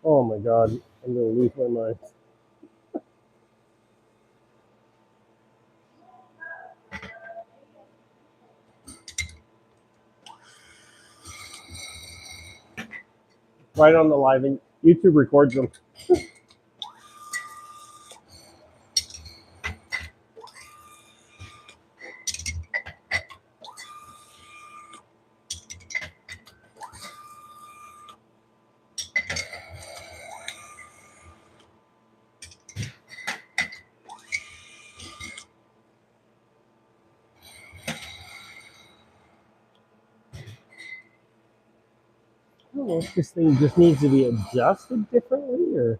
Oh my God, I'm gonna lose my mind. Right on the live, and YouTube records them. I don't know if this thing just needs to be adjusted differently, or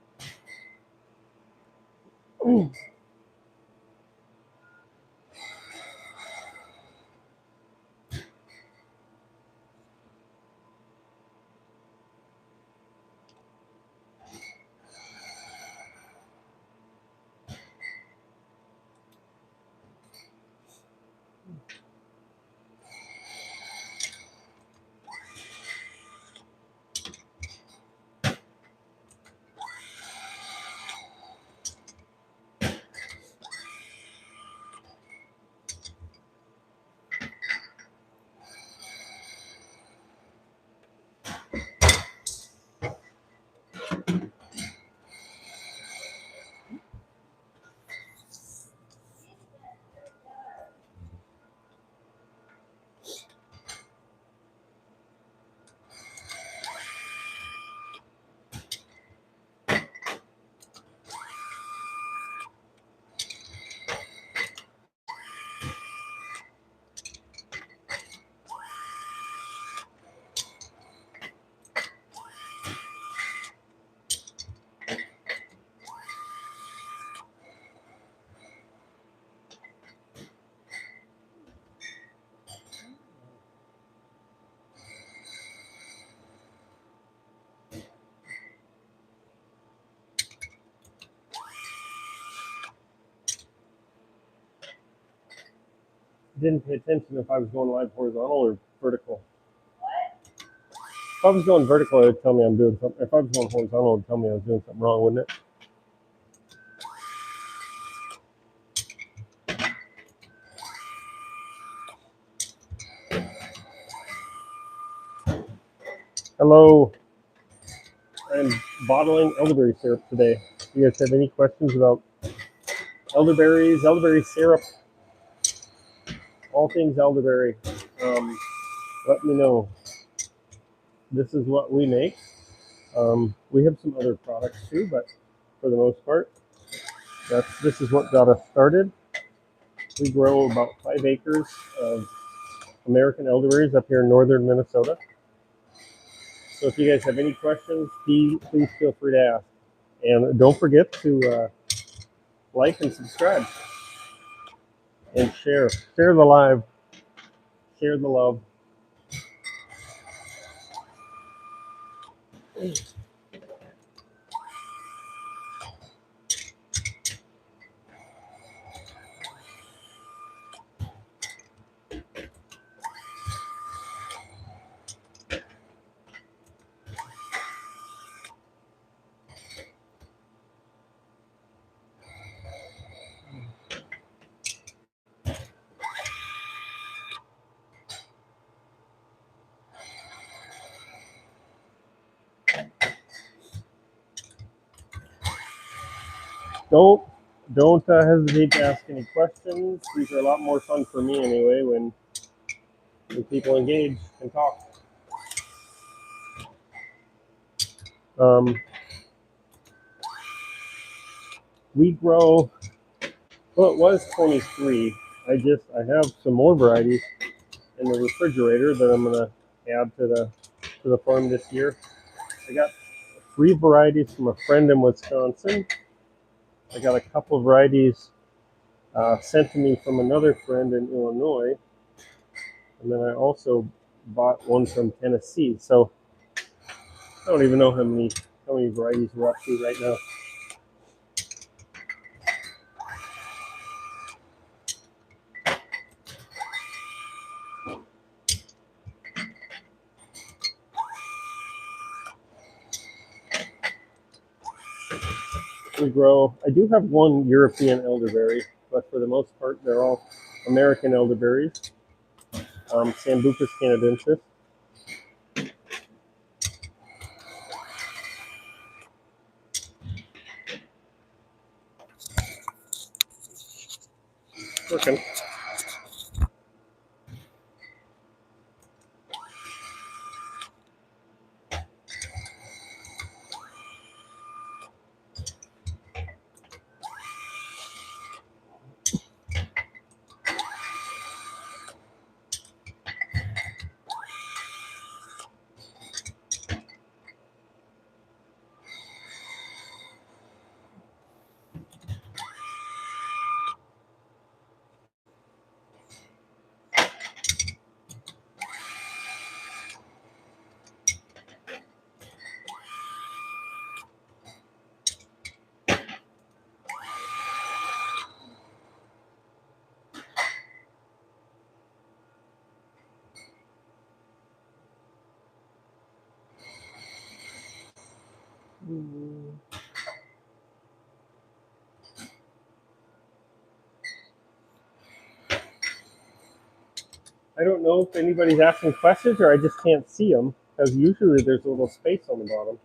didn't pay attention if I was going live horizontal or vertical. If I was going vertical, it would tell me I'm doing something. If I was going horizontal, it would tell me I was doing something wrong, wouldn't it? Hello. I'm bottling elderberry syrup today. Do you guys have any questions about elderberries, elderberry syrup, all things elderberry? Let me know. This is what we make. We have some other products too, but for the most part, this is what got us started. We grow about 5 acres of American elderberries up here in northern Minnesota. So if you guys have any questions, please feel free to ask. And don't forget to like and subscribe and share. Share the live. Share the love. Don't hesitate to ask any questions. These are a lot more fun for me anyway when people engage and talk. We grow. Well, it was 23. I have some more varieties in the refrigerator that I'm gonna add to the farm this year. I got 3 varieties from a friend in Wisconsin. I got a couple of varieties sent to me from another friend in Illinois, and then I also bought one from Tennessee. So I don't even know how many varieties we're up to right now. we grow. I do have one European elderberry, but for the most part, they're all American elderberries. Sambucus canadensis. Working. I don't know if anybody's asking questions or I just can't see them because usually there's a little space on the bottom.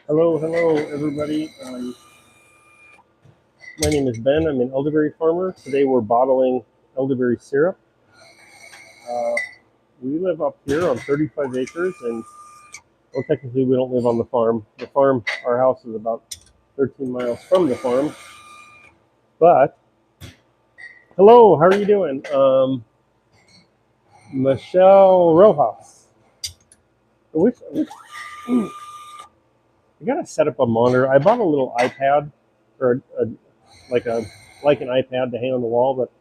Hello, hello, everybody. My name is Ben. I'm an elderberry farmer. Today we're bottling elderberry syrup. We live up here on 35 acres, and well, technically we don't live on the farm. The farm, our house is about 13 miles from the farm. But hello, how are you doing? Michelle Rojas. I gotta set up a monitor. I bought a little iPad or like a like an iPad to hang on the wall, but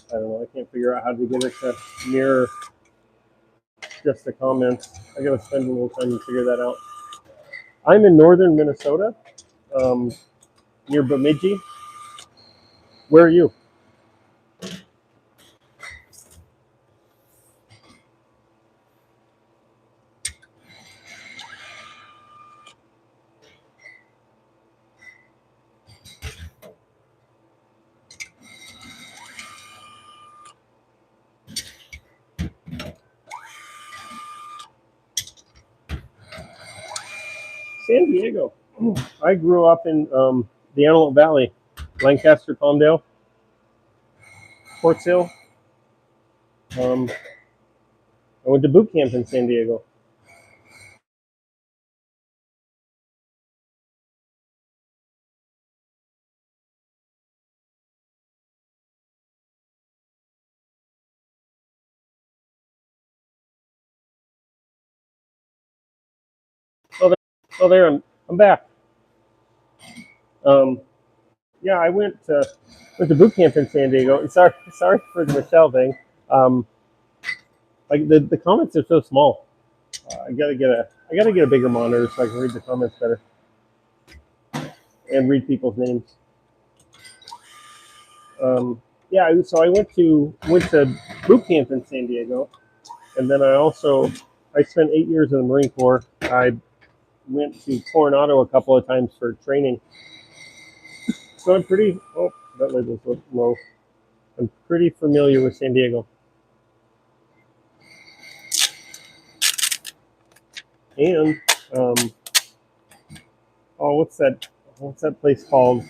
I don't know. I can't figure out how to get it to mirror just the comments. I gotta spend a little time to figure that out. I'm in northern Minnesota, um, near Bemidji. Where are you? San Diego. I grew up in the Antelope Valley, Lancaster, Palmdale, Fort Sill. I went to boot camp in San Diego. Oh, there I'm back. Um, yeah, I went to boot camp in San Diego. And sorry for the Michelle thing. Um, like the comments are so small. I gotta get a bigger monitor so I can read the comments better and read people's names. Yeah, so I went to boot camp in San Diego, and then I spent 8 years in the Marine Corps. I went to Coronado a couple of times for training. So I'm pretty. Oh, that label's low. I'm pretty familiar with San Diego. And um, oh, what's that place called?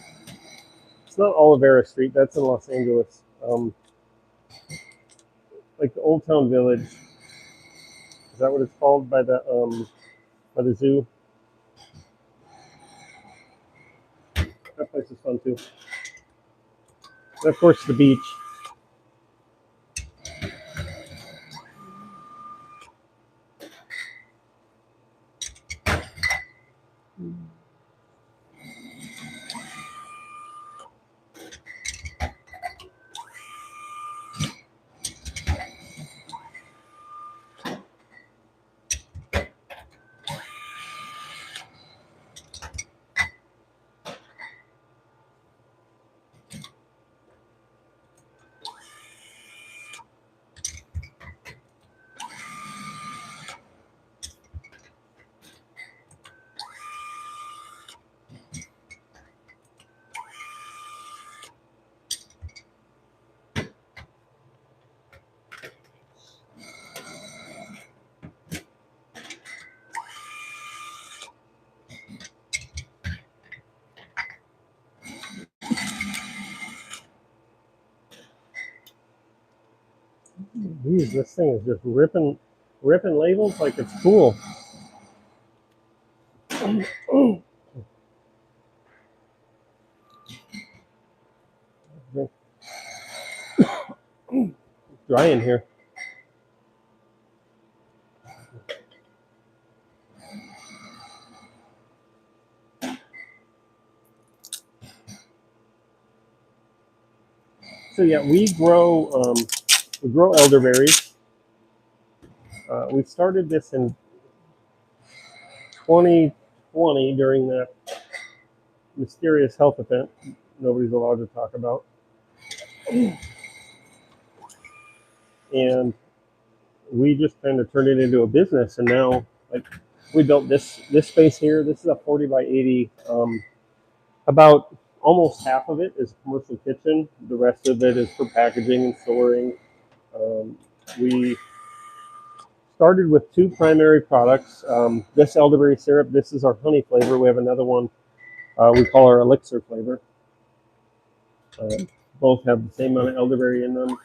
It's not Olivera Street. That's in Los Angeles. Like the Old Town Village. Is that what it's called by the zoo? That place is fun too. And of course, the beach. Geez, this thing is just ripping labels like it's cool. Dry in here. So yeah, we grow elderberries. We started this in 2020 during that mysterious health event nobody's allowed to talk about, and we just kind of turned it into a business. And now, like, we built this space here. This is a 40 by 80. About almost half of it is commercial kitchen. The rest of it is for packaging and storing. We started with two primary products. This elderberry syrup. This is our honey flavor. We have another one we call our elixir flavor. Both have the same amount of elderberry in them.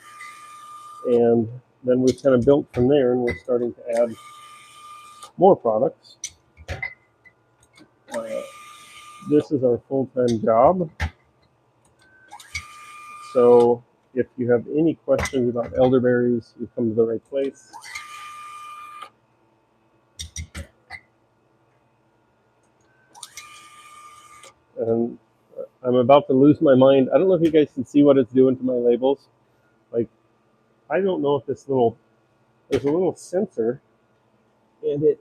And then we've kind of built from there, and we're starting to add more products. This is our full-time job. So if you have any questions about elderberries, you come to the right place. And I'm about to lose my mind. I don't know if you guys can see what it's doing to my labels. Like, I don't know if there's a little sensor, and it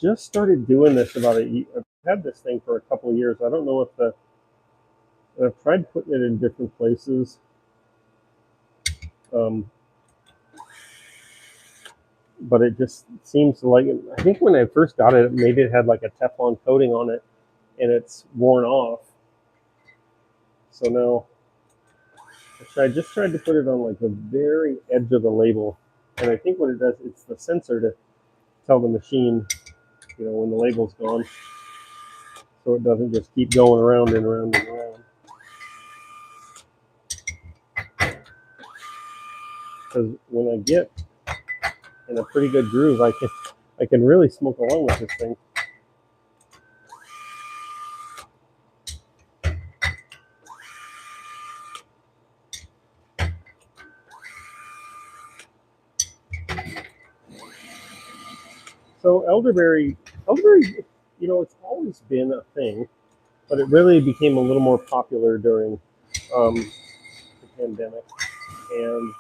just started doing this about a year. I've had this thing for a couple of years. I don't know if I've tried putting it in different places. But it just seems to I think when I first got it, maybe it had like a Teflon coating on it, and it's worn off. So now I just tried to put it on like the very edge of the label, and I think what it does, it's the sensor to tell the machine, when the label's gone, so it doesn't just keep going around and around and around. Because when I get in a pretty good groove, I can really smoke along with this thing. So elderberry, it's always been a thing, but it really became a little more popular during the pandemic. And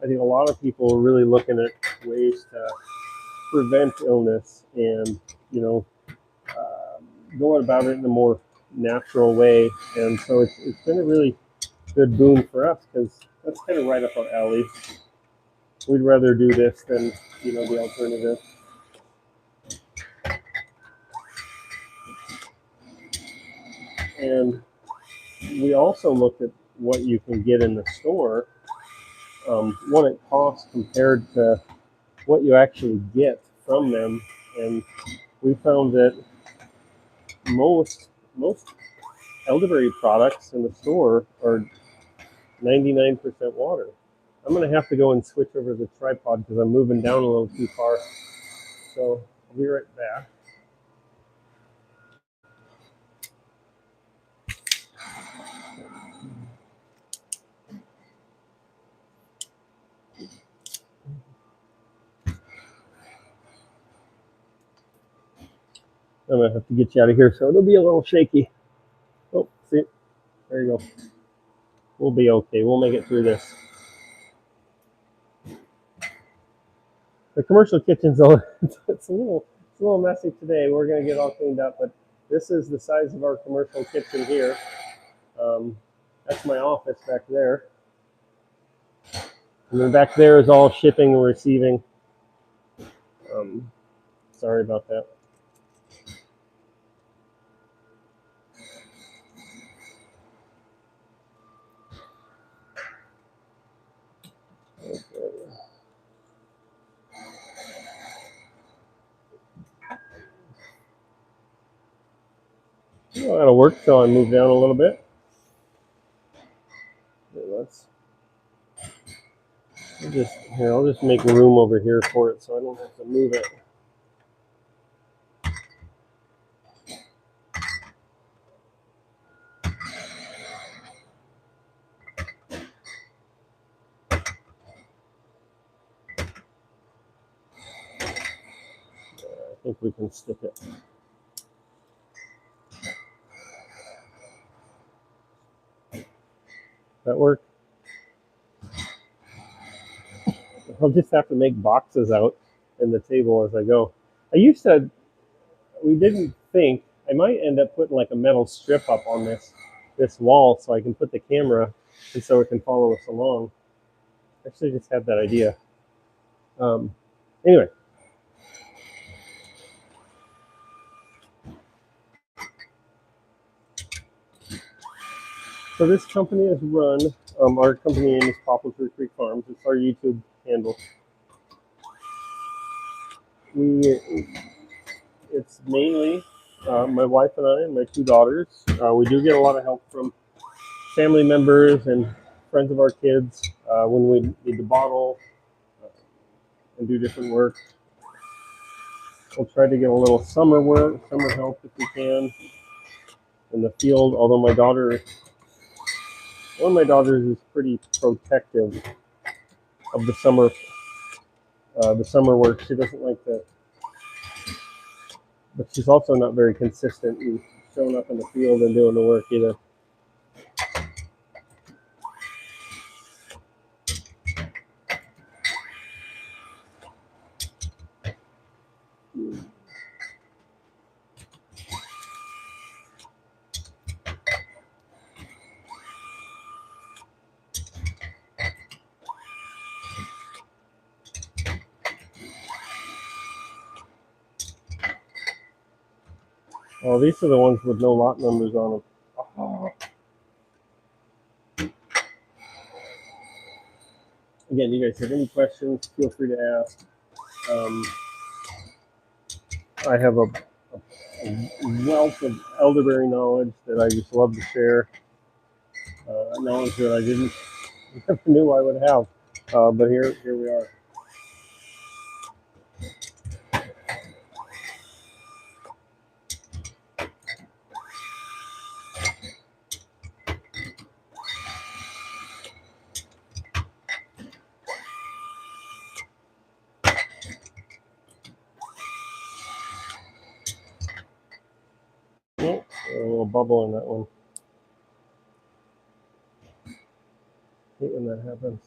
I think a lot of people were really looking at ways to prevent illness and, going about it in a more natural way. And so it's been a really good boon for us because that's kind of right up our alley. We'd rather do this than, the alternative. And we also looked at what you can get in the store, what it costs compared to what you actually get from them. And we found that most elderberry products in the store are 99% water. I'm going to have to go and switch over the tripod because I'm moving down a little too far. So I'll be right back. I'm gonna have to get you out of here, so it'll be a little shaky. Oh, see, there you go. We'll be okay. We'll make it through this. The commercial kitchen's it's a little messy today. We're gonna get all cleaned up, but this is the size of our commercial kitchen here. That's my office back there, and then back there is all shipping and receiving. Sorry about that. Okay. Well, that'll work. So I move down a little bit. I'll just make room over here for it, so I don't have to move it. I think we can stick it. That work? I'll just have to make boxes out in the table as I go. We didn't think, I might end up putting like a metal strip up on this wall so I can put the camera and so it can follow us along. Actually, just had that idea. Anyway. So this company is run, our company name is Popple Creek Farms. It's our YouTube handle. It's mainly my wife and I and my two daughters. We do get a lot of help from family members and friends of our kids when we need to bottle and do different work. We'll try to get a little summer help if we can in the field. Although one of my daughters is pretty protective of the summer work. She doesn't like that, but she's also not very consistent in showing up in the field and doing the work either. Oh, these are the ones with no lot numbers on them. Oh. Again, you guys have any questions, feel free to ask. I have a wealth of elderberry knowledge that I just love to share. Knowledge that I never knew I would have, but here we are. Oh, a little bubble in that one. I hate when that happens.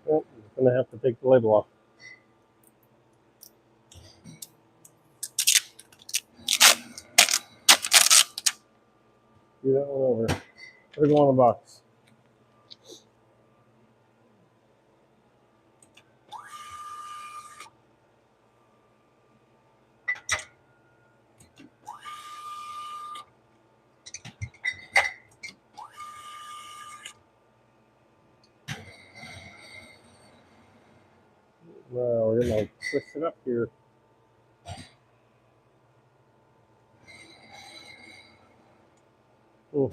Oh, I'm gonna have to take the label off. Do that one over. Put it on a box. Well, we're gonna twist it up here. Ooh.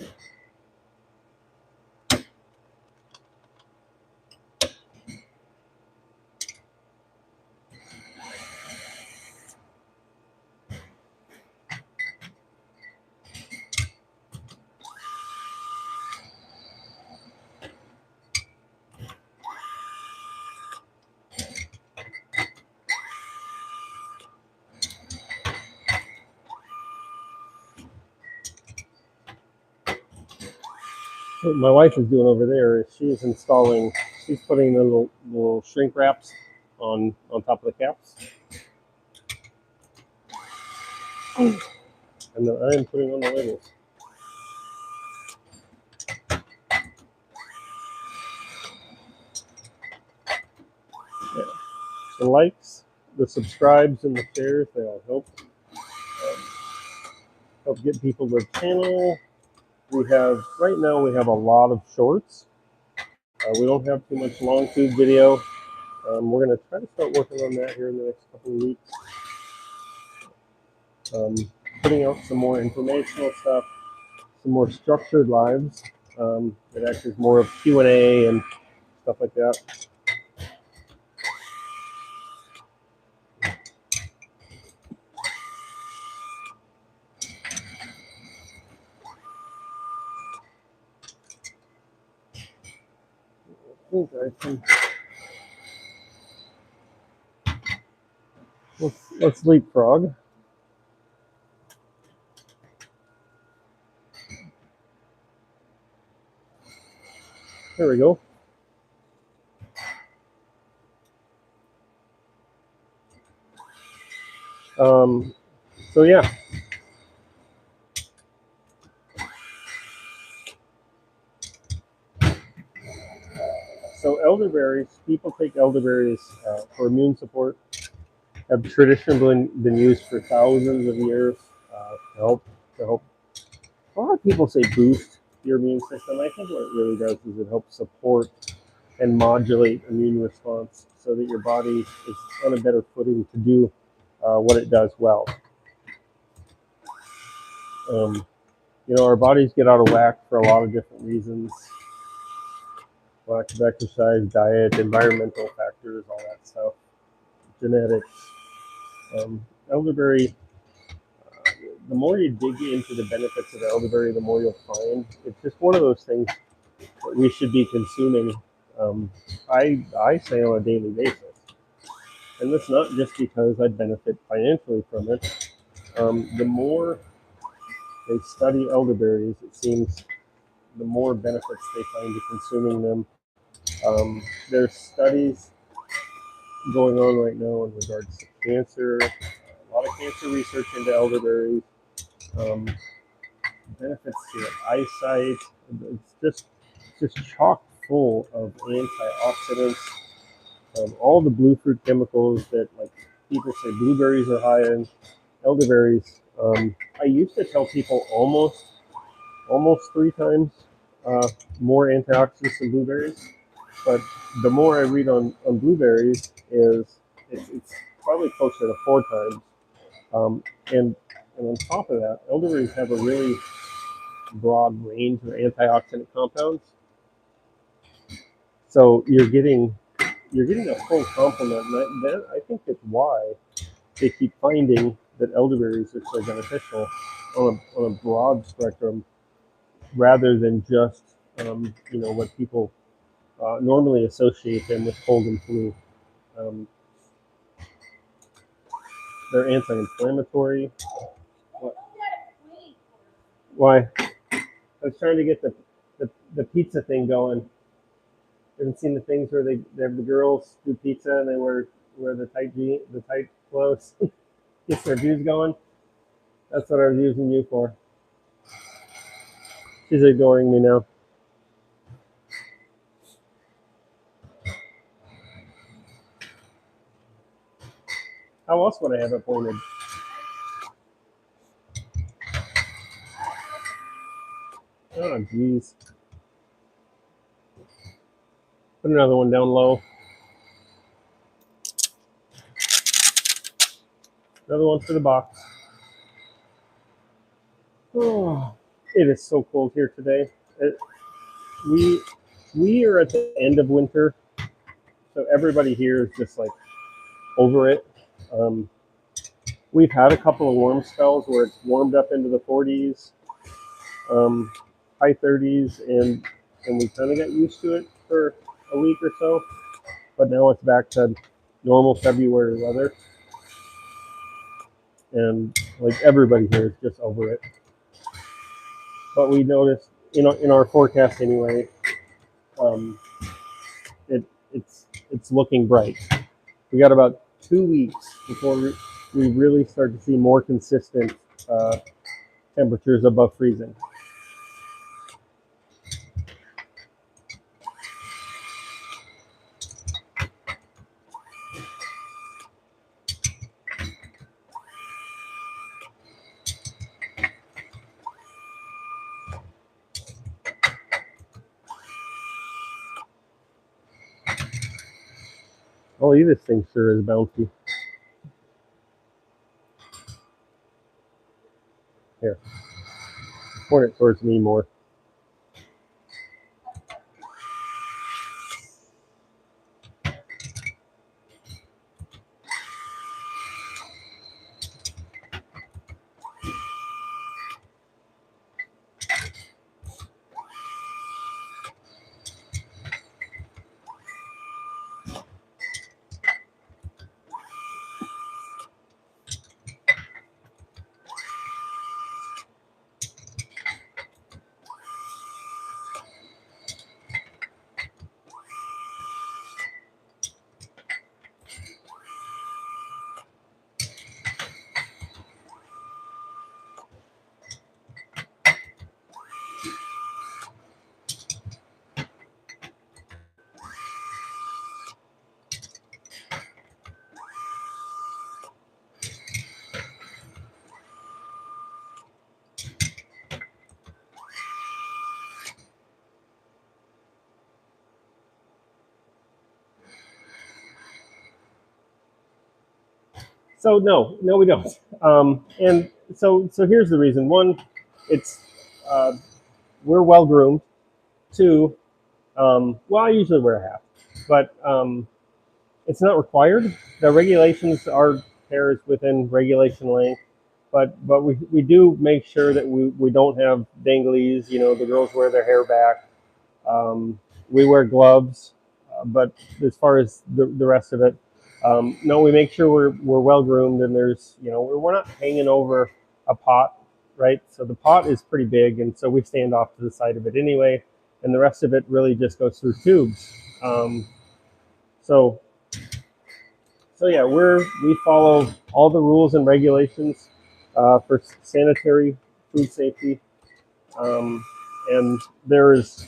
What my wife is doing over there is she's putting the little shrink wraps on top of the caps, and then I am putting on the labels. Yeah. The likes, the subscribes, and the shares, they all help get people to the channel. Right now we have a lot of shorts. We don't have too much long tube video. We're going to try to start working on that here in the next couple of weeks. Putting out some more informational stuff, some more structured lives. It actually is more of Q&A and stuff like that. Let's leapfrog. There we go. So yeah. So elderberries, people take elderberries for immune support. Have traditionally been used for thousands of years to help. A lot of people say boost your immune system. I think what it really does is it helps support and modulate immune response so that your body is on a better footing to do what it does well. Our bodies get out of whack for a lot of different reasons. Lack of exercise, diet, environmental factors, all that stuff, genetics. Elderberry, the more you dig into the benefits of elderberry, the more you'll find. It's just one of those things that we should be consuming. I say on a daily basis. And that's not just because I benefit financially from it. The more they study elderberries, it seems the more benefits they find to consuming them. There's studies going on right now in regards to cancer, a lot of cancer research into elderberries, benefits to your eyesight. It's just chock full of antioxidants, all the blue fruit chemicals that like people say blueberries are high in. Elderberries. I used to tell people almost 3 times more antioxidants than blueberries, but the more I read on blueberries, it's probably closer to 4 times. And on top of that, elderberries have a really broad range of antioxidant compounds, so you're getting a full complement. And I think that's why they keep finding that elderberries are so beneficial on a broad spectrum rather than just what people normally associate them with cold and flu. Um, they're anti-inflammatory. What? Why? I was trying to get the pizza thing going. You haven't seen the things where they have the girls do pizza and they wear the tight clothes, gets their juice going. That's what I was using you for. She's ignoring me now. How else would I have it pointed? Oh, jeez. Put another one down low. Another one for the box. Oh, it is so cold here today. We are at the end of winter, so everybody here is just like over it. Um, we've had a couple of warm spells where it's warmed up into the 40s, high 30s, and we kind of got used to it for a week or so. But now it's back to normal February weather, and like everybody here is just over it. But we noticed in our forecast anyway, um, it's looking bright. We got about 2 weeks before we really start to see more consistent temperatures above freezing. Oh, this thing sure is bouncy. Here, point it towards me more. So no, we don't. And so here's the reason. One, it's uh, we're well groomed. Two, well, I usually wear a hat, but it's not required. The regulations are hair is within regulation length, but we do make sure that we don't have danglies. You know, the girls wear their hair back. We wear gloves, but as far as the rest of it, no, we make sure we're well groomed and there's we're not hanging over a pot, right? So the pot is pretty big, and so we stand off to the side of it anyway, and the rest of it really just goes through tubes. So so yeah, we follow all the rules and regulations for sanitary food safety, um, and there's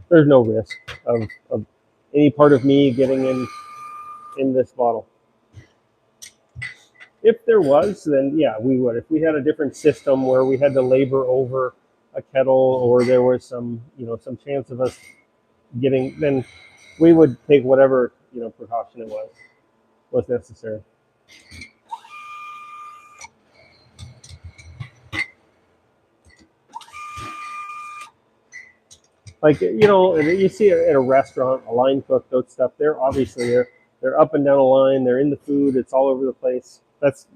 no risk of any part of me getting in this bottle. If there was, then yeah, we would. If we had a different system where we had to labor over a kettle, or there was some chance of us getting, then we would take whatever precaution it was necessary. Like you see it at a restaurant, a line cook, those stuff. They're up and down a line. They're in the food. It's all over the place. That's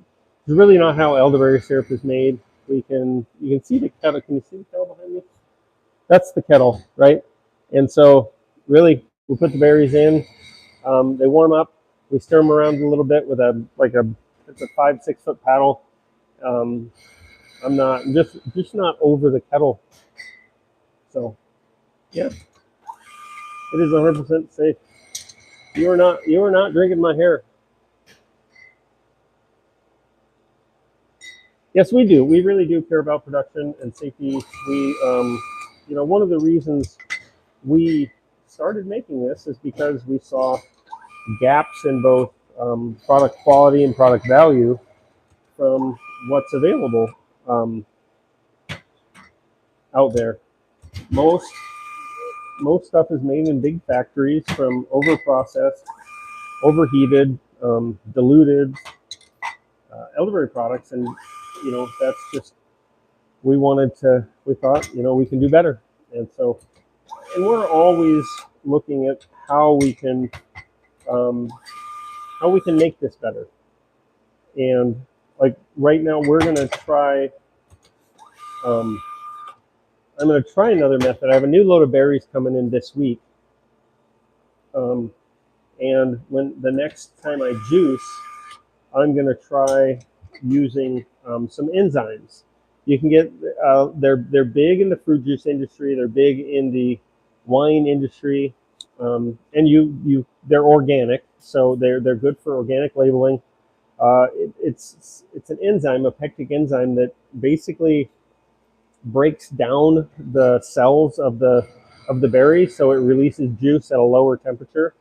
really not how elderberry syrup is made. You can see the kettle. Can you see the kettle behind me? That's the kettle, right? And so really, we put the berries in. They warm up. We stir them around a little bit with it's a 5-6 foot paddle. Um, I'm not just not over the kettle. So yeah, it is 100% safe. You are not drinking my hair. Yes, we do. We really do care about production and safety. One of the reasons we started making this is because we saw gaps in both product quality and product value from what's available um, out there. Most most stuff is made in big factories from over processed, overheated, diluted elderberry products, and that's just we thought we can do better, and we're always looking at um, how we can make this better. And like right now, um, I'm going to try another method. I have a new load of berries coming in this week, um, and when the next time I juice, I'm going to try using some enzymes. You can get they're big in the fruit juice industry. They're big in the wine industry, and they're organic, so they're good for organic labeling. It's an enzyme, a pectic enzyme that basically breaks down the cells of the berry, so it releases juice at a lower temperature.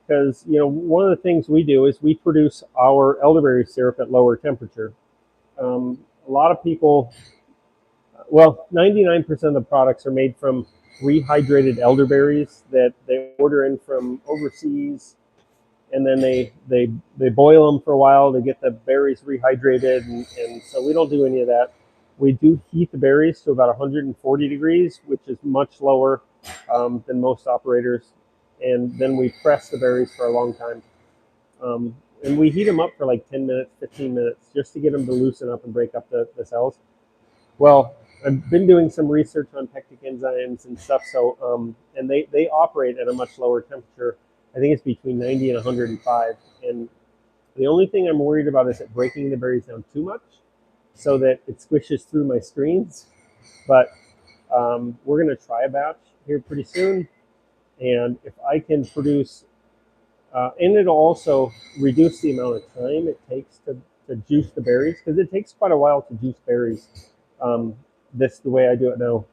Because one of the things we do is we produce our elderberry syrup at lower temperature. A lot of people, well, 99% of the products are made from rehydrated elderberries that they order in from overseas, and then they boil them for a while to get the berries rehydrated, and so we don't do any of that. We do heat the berries to about 140 degrees, which is much lower than most operators, and then we press the berries for a long time. And we heat them up for like 10 minutes, 15 minutes, just to get them to loosen up and break up the cells. Well, I've been doing some research on pectic enzymes and stuff, so and they operate at a much lower temperature. I think it's between 90 and 105. And the only thing I'm worried about is it breaking the berries down too much so that it squishes through my screens. But we're going to try a batch here pretty soon. And if I can produce, and it'll also reduce the amount of time it takes to juice the berries, because it takes quite a while to juice berries. This the way I do it now.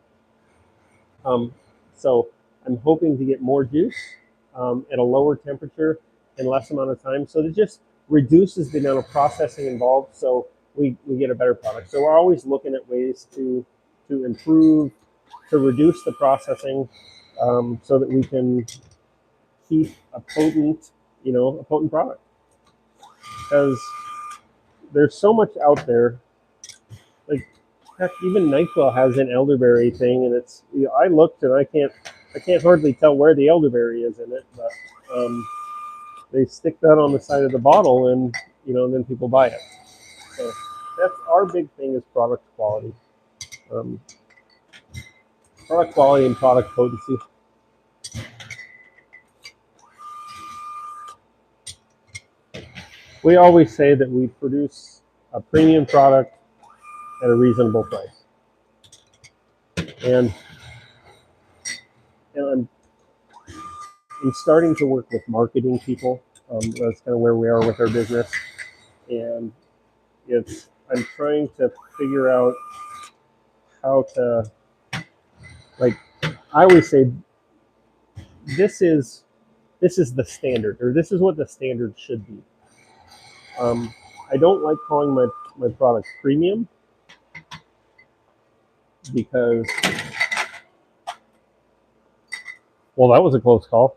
So I'm hoping to get more juice at a lower temperature and less amount of time. So it just reduces the amount of processing involved, so we get a better product. So we're always looking at ways to improve, to reduce the processing, so that we can keep a potent product. Because there's so much out there. Like, heck, even NyQuil has an elderberry thing, and it's I looked and I can't hardly tell where the elderberry is in it, but they stick that on the side of the bottle, and then people buy it. So that's our big thing, is product quality, um, product quality and product potency. We always say that we produce a premium product at a reasonable price, and I'm starting to work with marketing people. That's kind of where we are with our business, and I'm trying to figure out how to, like, I always say this is the standard, or this is what the standard should be. I don't like calling my product premium, because, well, that was a close call.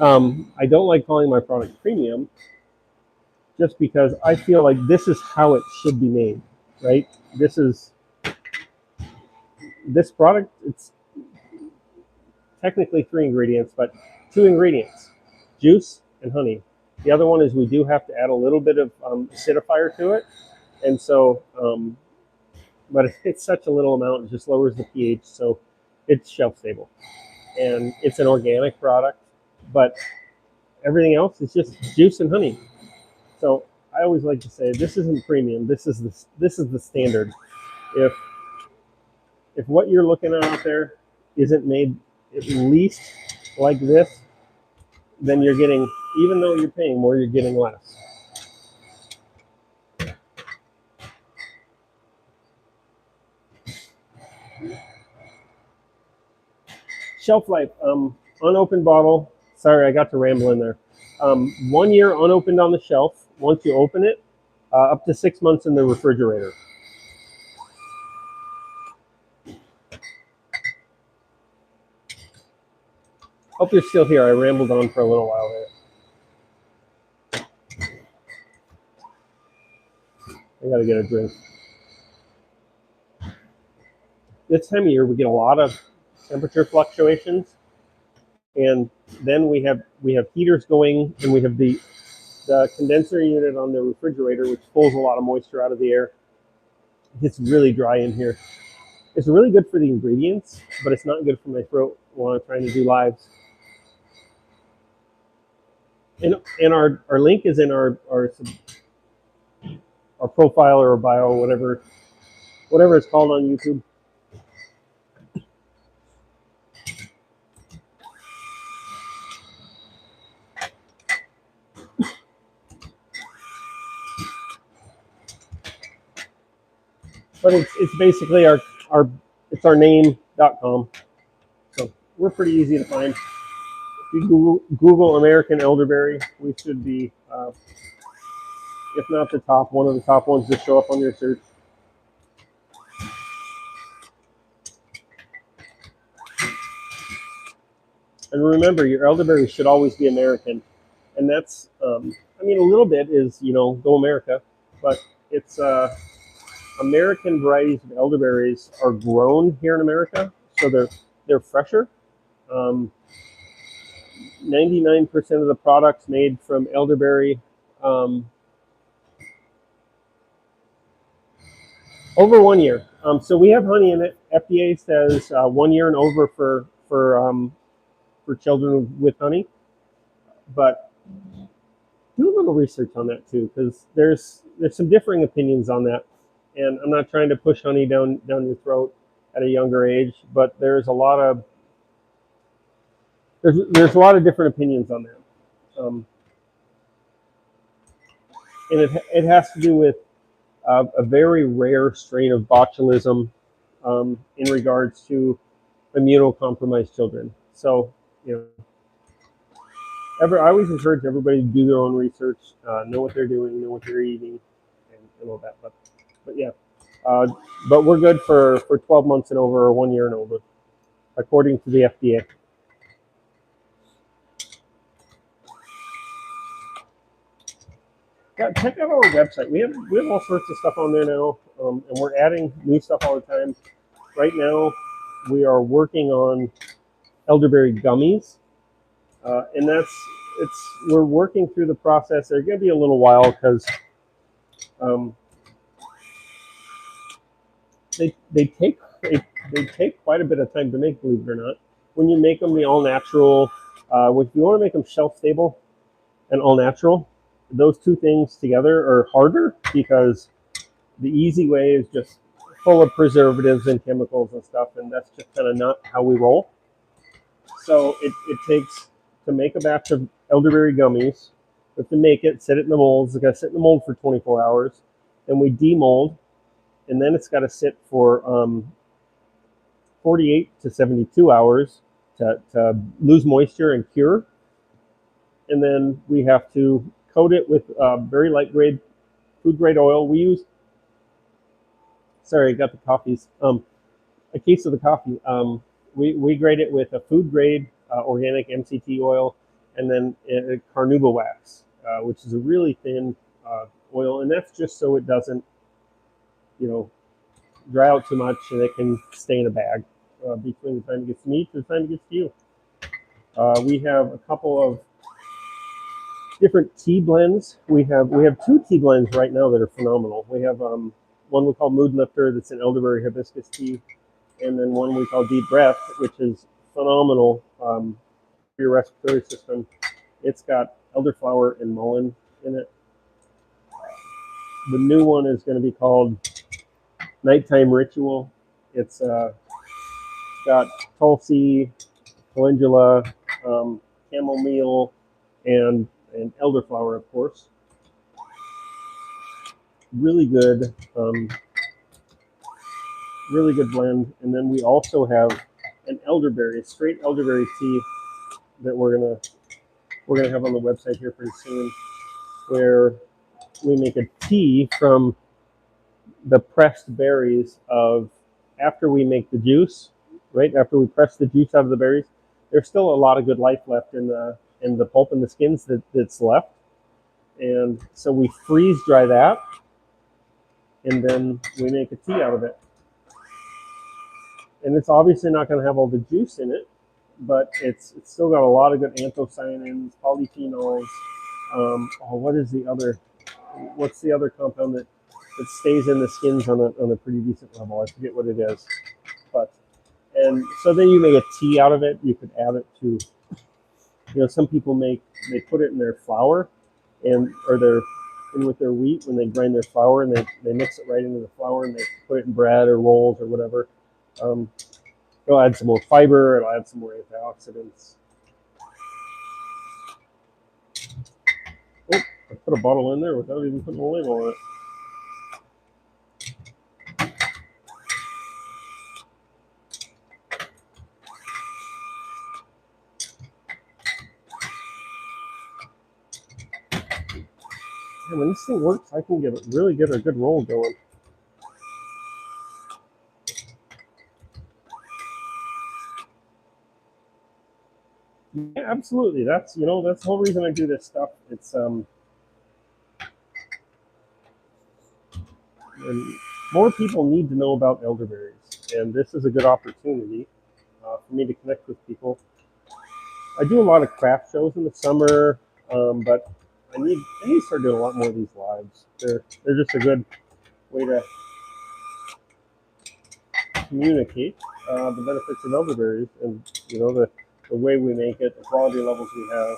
I don't like calling my product premium just because I feel like this is how it should be made, right? This product, it's technically 3 ingredients, but 2 ingredients: juice and honey. The other one is we do have to add a little bit of acidifier to it, and so, but it's such a little amount, it just lowers the pH, so it's shelf stable, and it's an organic product. But everything else is just juice and honey. So I always like to say this isn't premium. This is the standard. If what you're looking at out there isn't made at least like this, then you're getting, even though you're paying more, you're getting less. Shelf life, unopened bottle. Sorry, I got to ramble in there. 1 year unopened on the shelf. Once you open it, up to 6 months in the refrigerator. Hope you're still here. I rambled on for a little while there. I gotta get a drink. This time of year, we get a lot of temperature fluctuations, and then we have heaters going, and we have the condenser unit on the refrigerator, which pulls a lot of moisture out of the air. It gets really dry in here. It's really good for the ingredients, but it's not good for my throat while I'm trying to do lives. And our link is in our profile or bio or whatever. whatever it's called on YouTube. But it's basically our it's our name.com. So we're pretty easy to find. If you Google American elderberry, we should be, if not the top, one of the top ones to show up on your search. And remember, your elderberry should always be American. And that's, I mean, a little bit is, go America, but it's American varieties of elderberries are grown here in America, so they're fresher. 99% of the products made from elderberry, over 1 year. So we have honey in it. FDA says 1 year and over for children with honey, but do a little research on that too, because there's some differing opinions on that, and I'm not trying to push honey down your throat at a younger age, but there's a lot of different opinions on that, and it has to do with a very rare strain of botulism in regards to immunocompromised children. So, I always encourage everybody to do their own research, know what they're doing, know what they're eating, and all that. But yeah, but we're good for 12 months and over, or 1 year and over, according to the FDA. Yeah, check out our website. We have all sorts of stuff on there now, and we're adding new stuff all the time. Right now, we are working on elderberry gummies, and we're working through the process. They're going to be a little while because they take quite a bit of time to make, believe it or not. When you make them the all natural, if you want to make them shelf stable and all natural, those two things together are harder, because the easy way is just full of preservatives and chemicals and stuff, and that's just kind of not how we roll. So it takes, to make a batch of elderberry gummies, we have to make it, set it in the molds. It's got to sit in the mold for 24 hours. Then we demold, and then it's got to sit for 48 to 72 hours to lose moisture and cure. And then we have to coat it with very light grade, food grade oil. We use, sorry, I got the coffees. A case of the coffee. We grade it with a food grade organic MCT oil, and then carnauba wax, which is a really thin oil, and that's just so it doesn't, dry out too much, and it can stay in a bag between the time it gets to me to the time it gets to you. We have a couple of different tea blends. We have two tea blends right now that are phenomenal. We have one we call Mood Lifter, that's an elderberry hibiscus tea, and then one we call Deep Breath, which is phenomenal for your respiratory system. It's got elderflower and mullein in it. The new one is going to be called Nighttime Ritual. It's got tulsi, calendula, chamomile, and elderflower, of course. Really good blend. And then we also have an elderberry, straight elderberry tea that we're gonna have on the website here pretty soon, where we make a tea from the pressed berries of, after we make the juice, right after we press the juice out of the berries, there's still a lot of good life left in the pulp and the skins that's left, and so we freeze dry that, and then we make a tea out of it. And it's obviously not going to have all the juice in it, but it's still got a lot of good anthocyanins, polyphenols. What's the other compound that stays in the skins on a pretty decent level? I forget what it is, and so then you make a tea out of it. You could add it to, some people they put it in their flour or their in with their wheat when they grind their flour, and they mix it right into the flour, and they put it in bread or rolls or whatever. It'll add some more fiber. It'll add some more antioxidants. Oh, I put a bottle in there without even putting a label on it. And when this thing works, I can really get a good roll going. Yeah, absolutely. That's that's the whole reason I do this stuff. It's and more people need to know about elderberries, and this is a good opportunity for me to connect with people. I do a lot of craft shows in the summer, but I need to start doing a lot more of these lives. They're just a good way to communicate the benefits of elderberries, and the way we make it, the quality levels we have.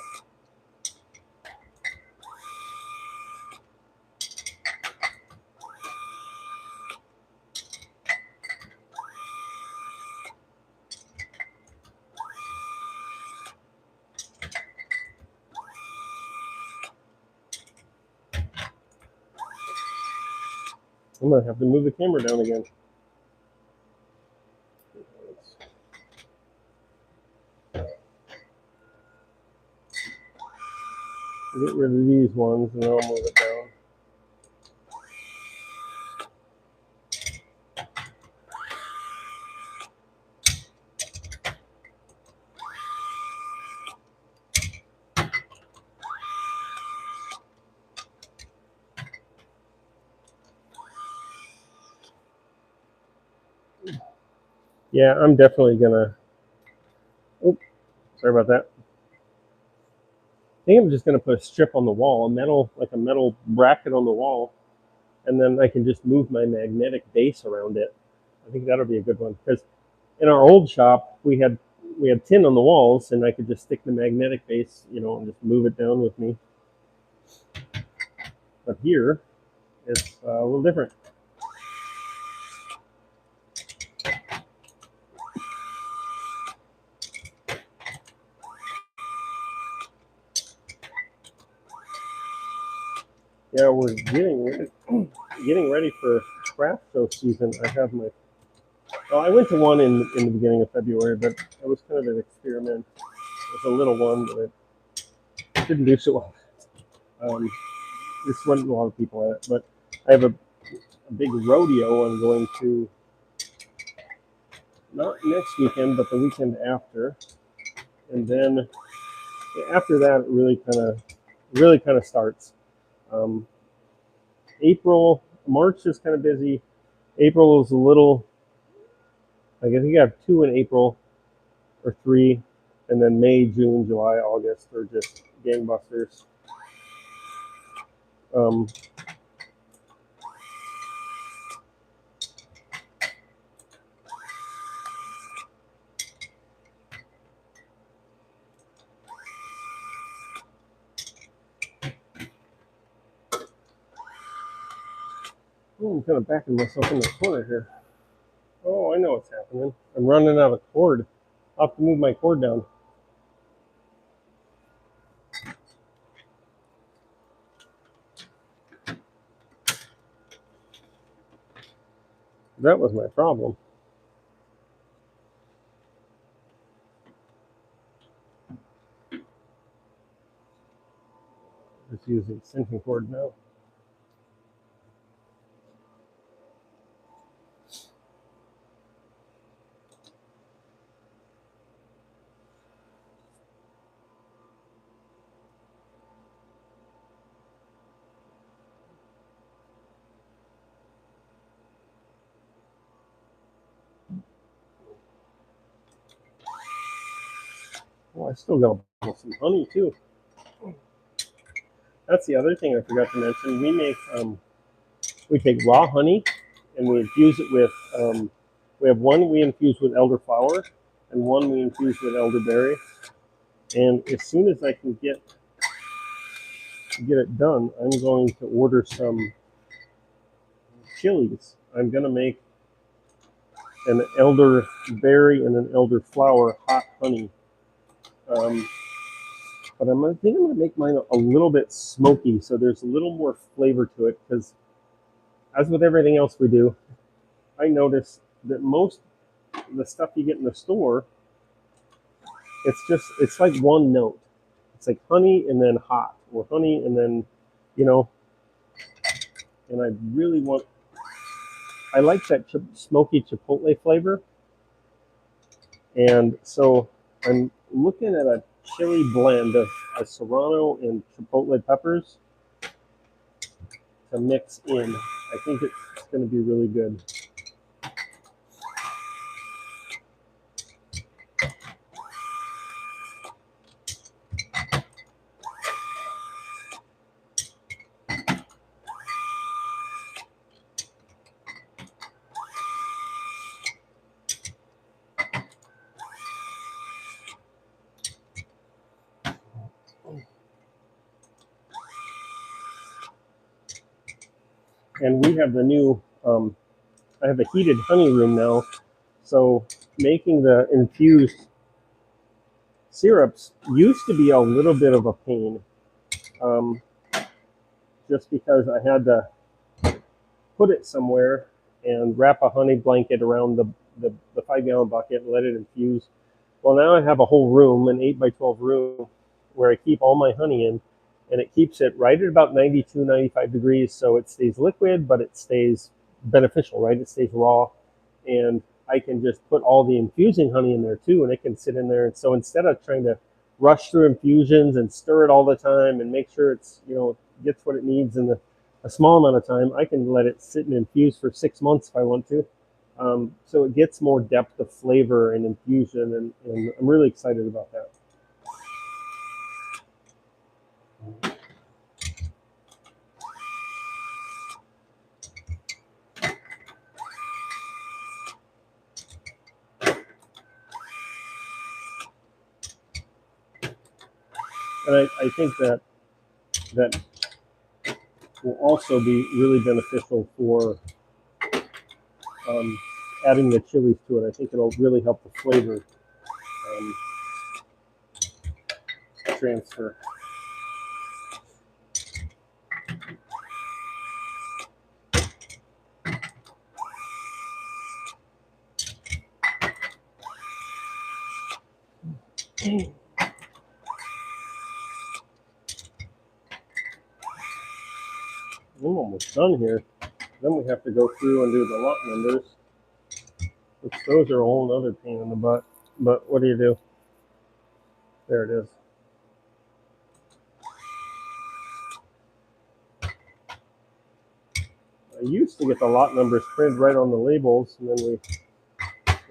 I'm gonna have to move the camera down again. Get rid of these ones, and then I'll move it down. Yeah, I'm definitely gonna. Oh, sorry about that. I think I'm just gonna put a strip on the wall, like a metal bracket on the wall, and then I can just move my magnetic base around it. I think that'll be a good one because in our old shop we had tin on the walls, and I could just stick the magnetic base, and just move it down with me. But here, it's a little different. Yeah, we're getting ready for craft show season. I have my. Well, I went to one in the beginning of February, but it was kind of an experiment. It was a little one, but it didn't do so well. This wasn't a lot of people at it, but I have a big rodeo I'm going to, not next weekend, but the weekend after, and then after that, it really kind of starts. Um, March is kind of busy. April is a little. Like I think I have 2 in April or 3, and then May, June, July, August are just gangbusters. Um, I'm kind of backing myself in the corner here. Oh, I know what's happening. I'm running out of cord. I'll have to move my cord down. That was my problem. Just use the extension cord now. Oh, I still got some honey too. That's the other thing I forgot to mention. We take raw honey and we infuse it with. We have one we infuse with elderflower, and one we infuse with elderberry. And as soon as I can get get it done, I'm going to order some chilies. I'm going to make an elderberry and an elderflower hot honey. But I think I'm going to make mine a little bit smoky, so there's a little more flavor to it. Because as with everything else we do, I notice that most of the stuff you get in the store, it's like one note. It's like honey and then hot, or honey and then, you know. And I like that smoky chipotle flavor, and so I'm looking at a chili blend of a serrano and chipotle peppers to mix in. I think it's going to be really good. And we have the new, I have a heated honey room now, so making the infused syrups used to be a little bit of a pain, um, just because I had to put it somewhere and wrap a honey blanket around the 5 gallon bucket and let it infuse. Well, now I have a whole room, an 8 by 12 room, where I keep all my honey in, and it keeps it right at about 92, 95 degrees, so it stays liquid, but it stays beneficial, right? It stays raw, and I can just put all the infusing honey in there too, and it can sit in there. And so instead of trying to rush through infusions and stir it all the time and make sure it's, gets what it needs in a small amount of time, I can let it sit and infuse for 6 months if I want to. So it gets more depth of flavor and infusion, and I'm really excited about that. And I think that will also be really beneficial for adding the chilies to it. I think it'll really help the flavor transfer. I'm almost done here. Then we have to go through and do the lot numbers, which those are a whole other pain in the butt. But what do you do? There it is. I used to get the lot numbers printed right on the labels, and then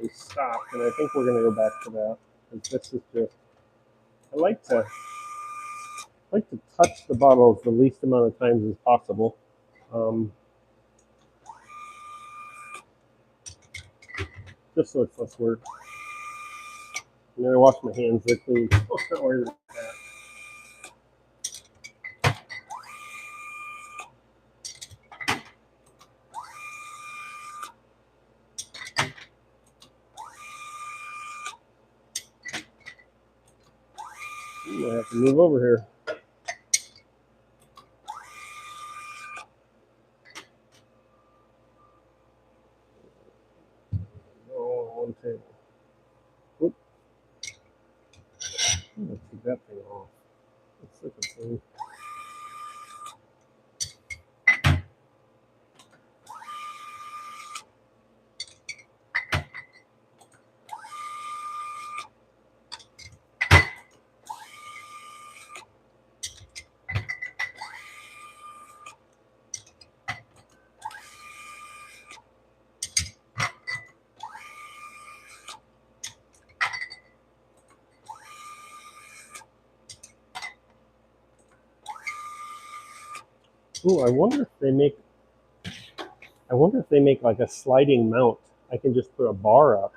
we stopped. And I think we're going to go back to that, because this is just, I like to touch the bottles the least amount of times as possible. Just so it's less work. And then I wash my hands, they're clean. Don't worry about that. I have to move over here. Oh, one table. Whoop. Let's take that thing off. Let's look at thing. Ooh, I wonder if they make like a sliding mount. I can just put a bar up.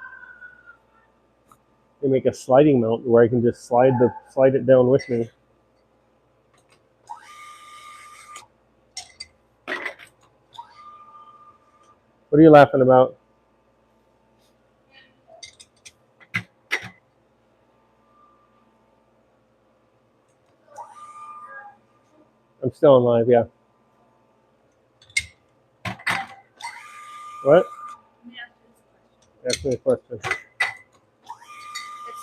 They make a sliding mount where I can just slide it down with me. What are you laughing about? I'm still on live, yeah. What? Ask me a question. If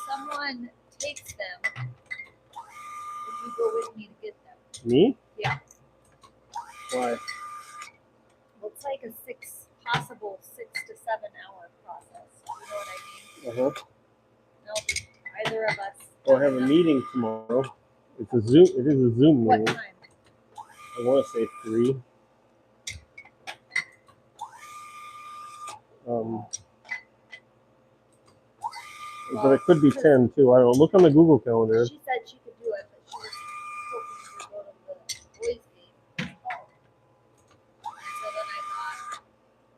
someone takes them, would you go with me to get them? Me? Yeah. Why? Well, it's like a possible 6 to 7 hour process. You know what I mean? Uh-huh. No, either of us. Well, I have a meeting tomorrow. It's a Zoom. It is a Zoom What meeting. time? I want to say 3. But it could be 10 too. I don't know. Look on the Google Calendar. She said she could do it, but she was hoping to go to the boys' game. And so then I thought,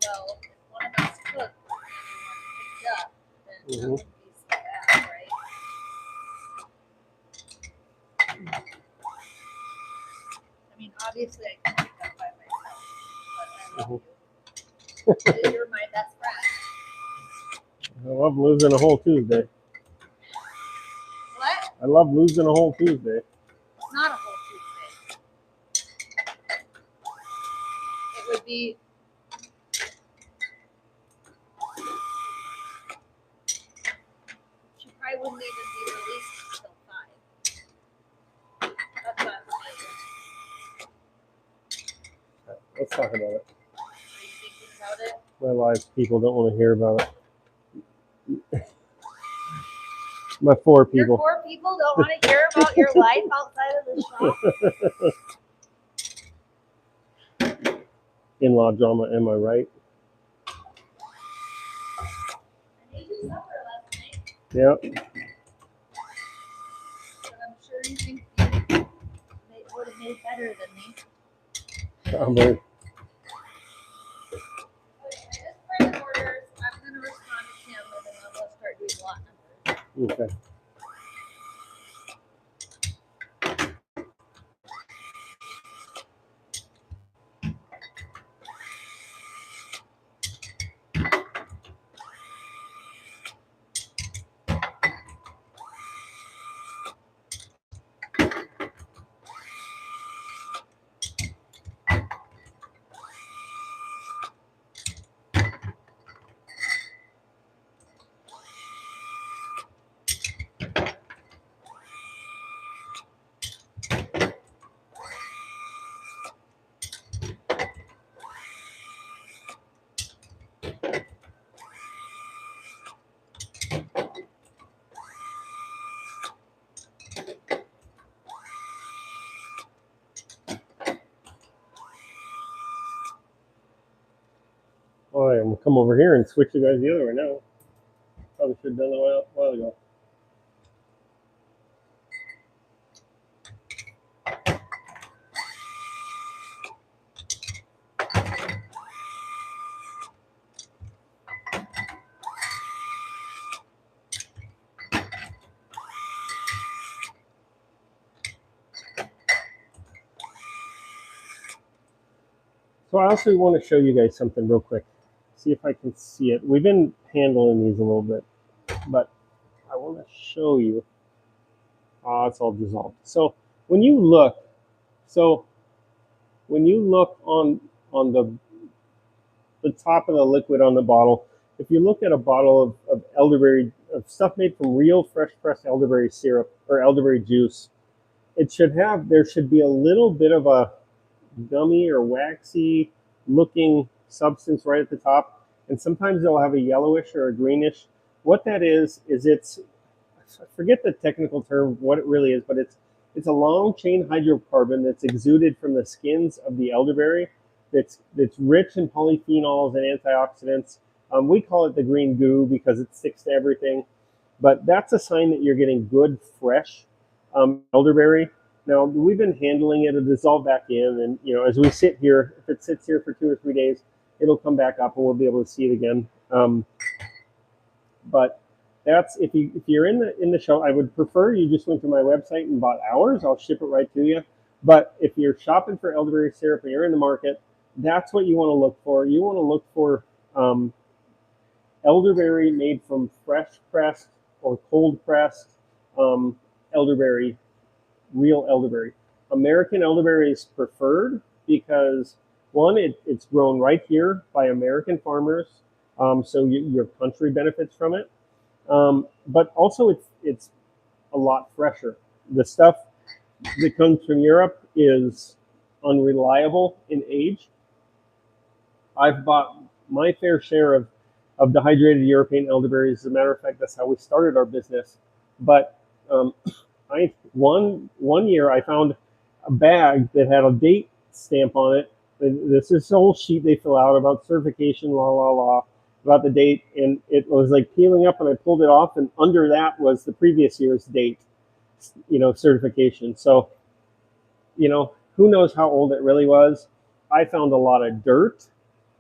well, if one of us cooked and the other one picked up, then that wouldn't be so bad, right? I mean, obviously I can pick up by myself, but I love you. You're my best friend. I love losing a whole Tuesday. What? I love losing a whole Tuesday. It's not a whole Tuesday. It would be. She probably wouldn't even be released until 5. That's what I'm saying. Let's talk about it. Are you thinking about it? My live people don't want to hear about it. My 4 people. Your 4 people don't want to hear about your life outside of the shop? In-law drama, am I right? I made you supper last night. Yep. But I'm sure you think you would have made better than me. Probably. Okay, I just printed orders. I'm going to respond to Kim, and then I'm going to start doing lot numbers. Okay. All right, I'm going to come over here and switch you guys the other way now. Probably should have done that a while ago. So I also want to show you guys something real quick. See if I can see it. We've been handling these a little bit, but I want to show you. It's all dissolved. So when you look on the top of the liquid on the bottle, if you look at a bottle of elderberry, of stuff made from real fresh pressed elderberry syrup or elderberry juice, there should be a little bit of a gummy or waxy looking substance right at the top, and sometimes they'll have a yellowish or a greenish. What that is I forget the technical term what it really is, but it's a long chain hydrocarbon that's exuded from the skins of the elderberry. That's rich in polyphenols and antioxidants. We call it the green goo because it sticks to everything, but that's a sign that you're getting good fresh elderberry. Now we've been handling it; it'll dissolve back in, and as we sit here, if it sits here for 2 or 3 days, it'll come back up, and we'll be able to see it again. But that's if you're in the show, I would prefer you just went to my website and bought ours. I'll ship it right to you. But if you're shopping for elderberry syrup and you're in the market, that's what you want to look for. You want to look for um, elderberry made from fresh pressed or cold pressed um, elderberry, real elderberry. American elderberry is preferred because one, it's grown right here by American farmers, so your country benefits from it. But also, it's a lot fresher. The stuff that comes from Europe is unreliable in age. I've bought my fair share of dehydrated European elderberries. As a matter of fact, that's how we started our business. But um, one year I found a bag that had a date stamp on it. This is a whole sheet they fill out about certification, la la la, about the date, and it was like peeling up, and I pulled it off, and under that was the previous year's date, certification. So who knows how old it really was. I found a lot of dirt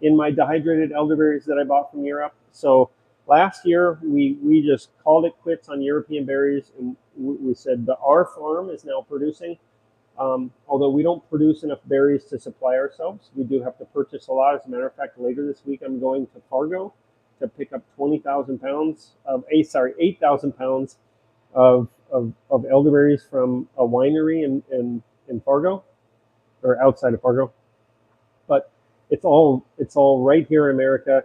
in my dehydrated elderberries that I bought from Europe. So last year we just called it quits on European berries, and we said our farm is now producing. Although we don't produce enough berries to supply ourselves, we do have to purchase a lot. As a matter of fact, later this week I'm going to Fargo to pick up 20,000 pounds of 8,000 pounds of elderberries from a winery in Fargo, or outside of Fargo. But it's all right here in America.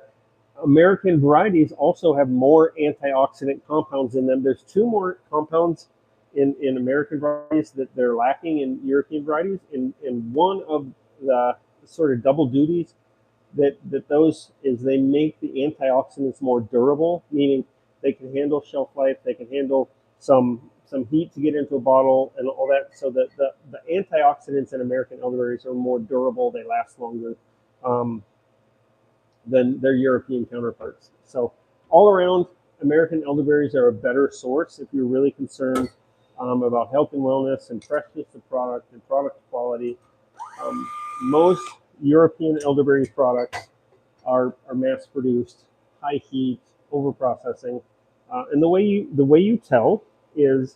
American varieties also have more antioxidant compounds in them. There's two more compounds in American varieties that they're lacking in European varieties. In one of the sort of double duties that those is they make the antioxidants more durable, meaning they can handle shelf life, they can handle some heat to get into a bottle and all that. So that the antioxidants in American elderberries are more durable, they last longer um, than their European counterparts. So all around, American elderberries are a better source if you're really concerned about health and wellness and freshness of product and product quality. Most European elderberry products are mass produced, high heat, over processing, and the way you tell is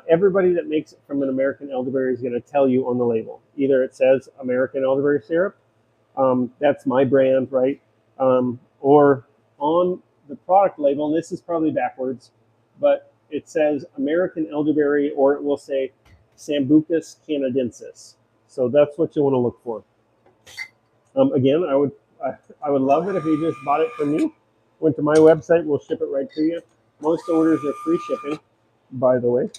everybody that makes it from an American elderberry is going to tell you on the label. Either it says American elderberry syrup, that's my brand, right? Or on the product label, and this is probably backwards, but it says American elderberry, or it will say Sambucus canadensis. So that's what you want to look for. Again, I would love it if you just bought it from me. Went to my website, we'll ship it right to you. Most orders are free shipping, by the way.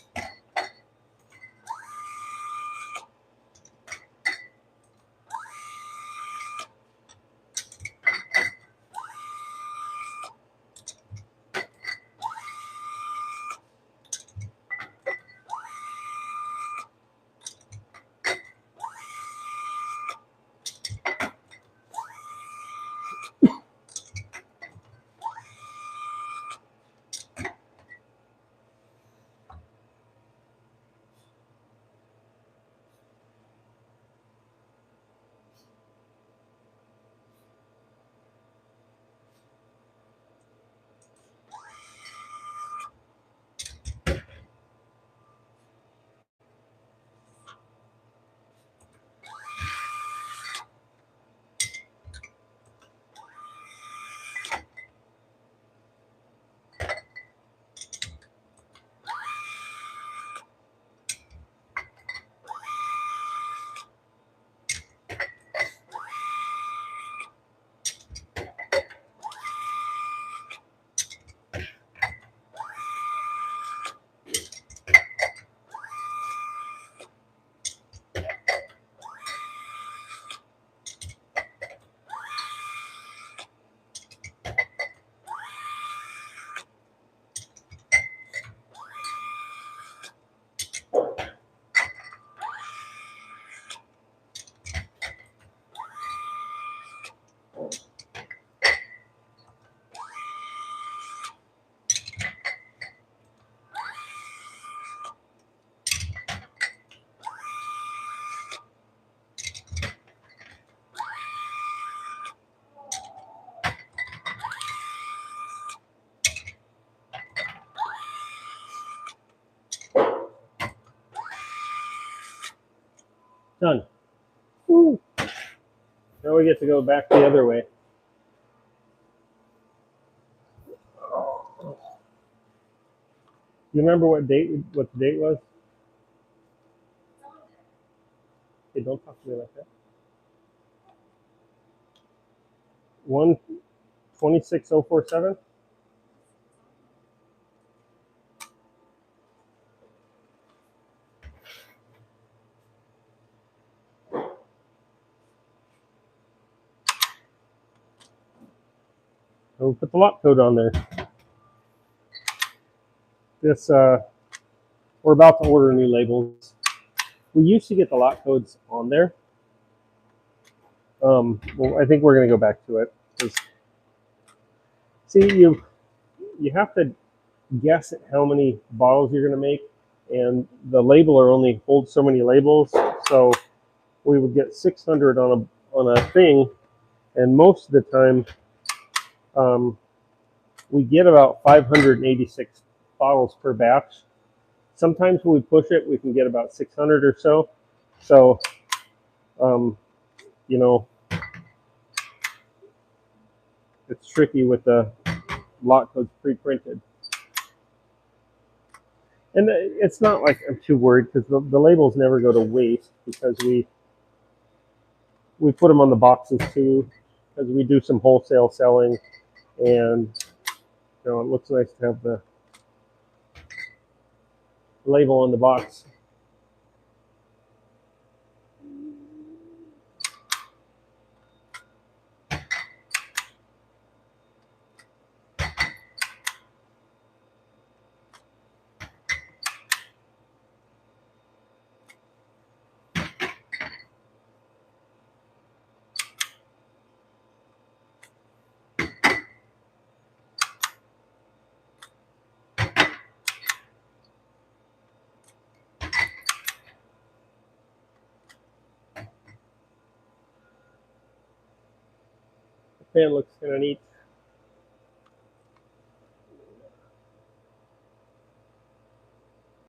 Done. Woo. Now we get to go back the other way. You remember what the date was? It's on there. Hey, don't talk to me like that. 126047. We'll put the lot code on there. This we're about to order new labels. We used to get the lot codes on there. Well, I think we're going to go back to it. See, you have to guess at how many bottles you're going to make, and the labeler only holds so many labels. So we would get 600 on a thing, and most of the time we get about 586 bottles per batch. Sometimes when we push it, we can get about 600 or so. So, you know, it's tricky with the lot codes pre-printed. And it's not like I'm too worried because the labels never go to waste because we put them on the boxes too because we do some wholesale selling, and it looks nice to have the label on the box. The pan looks kind of neat.